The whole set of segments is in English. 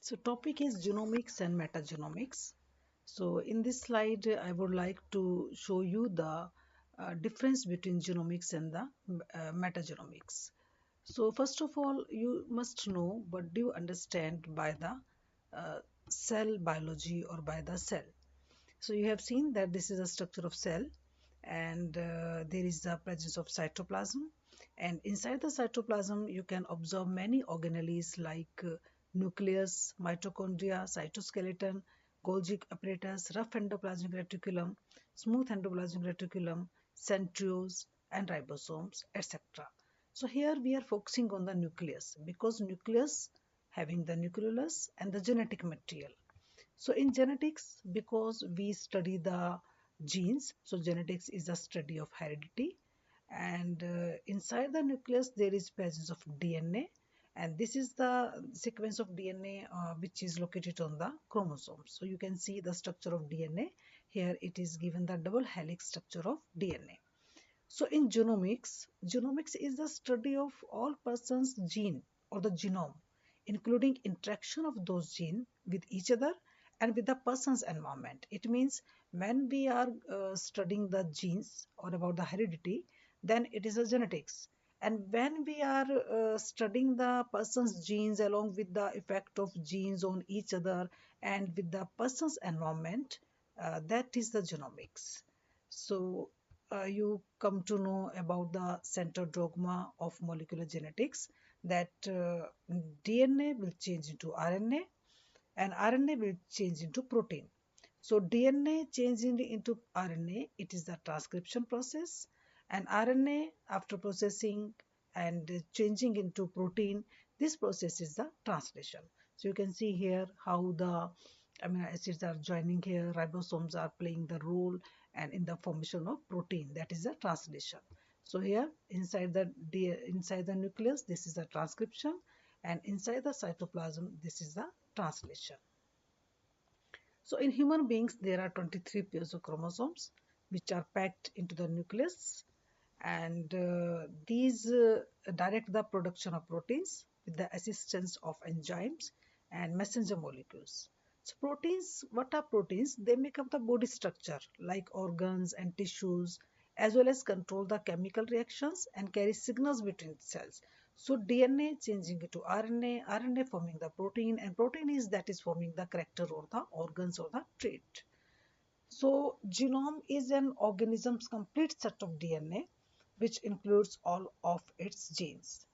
So topic is genomics and metagenomics. So in this slide, I would like to show you the difference between genomics and the metagenomics. So first of all, you must know what do you understand by the uh, cell biology or by the cell. So you have seen that this is a structure of cell and there is the presence of cytoplasm, and inside the cytoplasm you can observe many organelles like nucleus, mitochondria, cytoskeleton, Golgi apparatus, rough endoplasmic reticulum, smooth endoplasmic reticulum, centrioles and ribosomes, etc. So here we are focusing on the nucleus because nucleus having the nucleolus and the genetic material. So in genetics, because we study the genes, so genetics is a study of heredity, and inside the nucleus there is presence of DNA, and this is the sequence of DNA which is located on the chromosomes. So you can see the structure of DNA. Here it is given the double helix structure of DNA. So in genomics, genomics is the study of all persons' gene or the genome, including interaction of those genes with each other and with the person's environment. It means when we are studying the genes or about the heredity, then it is a genetics. And when we are studying the person's genes along with the effect of genes on each other and with the person's environment, that is the genomics. So you come to know about the central dogma of molecular genetics that DNA will change into RNA and RNA will change into protein. So DNA changing into RNA, it is the transcription process, and RNA after processing and changing into protein, this process is the translation. So you can see here how the amino acids are joining here, ribosomes are playing the role and in the formation of protein, that is the translation. So here inside the nucleus, this is the transcription, and inside the cytoplasm, this is the translation. So in human beings, there are 23 pairs of chromosomes which are packed into the nucleus, and these direct the production of proteins with the assistance of enzymes and messenger molecules. So proteins, what are proteins? They make up the body structure like organs and tissues, as well as control the chemical reactions and carry signals between cells. So DNA changing into RNA, RNA forming the protein, and protein is that is forming the character or the organs or the trait. So genome is an organism's complete set of DNA which includes all of its genes.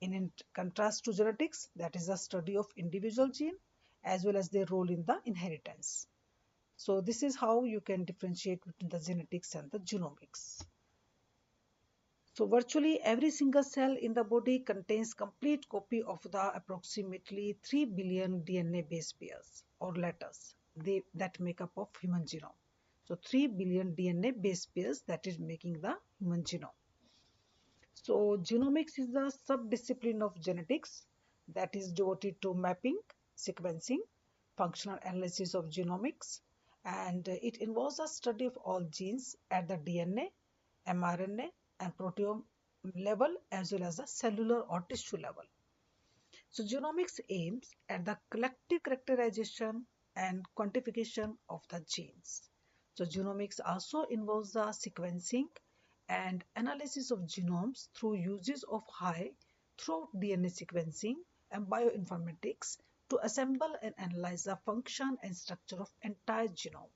In contrast to genetics, that is the study of individual gene as well as their role in the inheritance. So this is how you can differentiate between the genetics and the genomics. So virtually every single cell in the body contains complete copy of the approximately 3 billion DNA base pairs or letters that make up of human genome. So 3 billion DNA base pairs that is making the human genome. So genomics is the subdiscipline of genetics that is devoted to mapping, sequencing, functional analysis of genomics, and it involves a study of all genes at the DNA, mRNA, and proteome level as well as the cellular or tissue level. So genomics aims at the collective characterization and quantification of the genes. So genomics also involves the sequencing and analysis of genomes through uses of high throughput DNA sequencing and bioinformatics to assemble and analyze the function and structure of entire genome.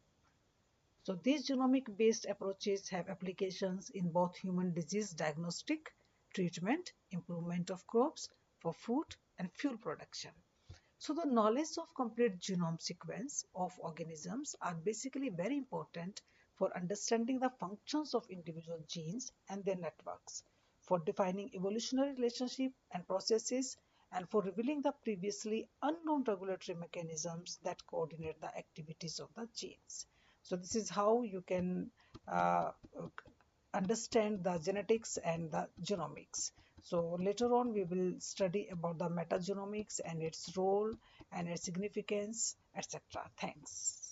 So these genomic based approaches have applications in both human disease diagnostic, treatment, improvement of crops for food and fuel production. So the knowledge of complete genome sequence of organisms are basically very important for understanding the functions of individual genes and their networks, for defining evolutionary relationship and processes, and for revealing the previously unknown regulatory mechanisms that coordinate the activities of the genes. So this is how you can uh, understand the genetics and the genomics. So later on we will study about the metagenomics and its role and its significance, etc. Thanks.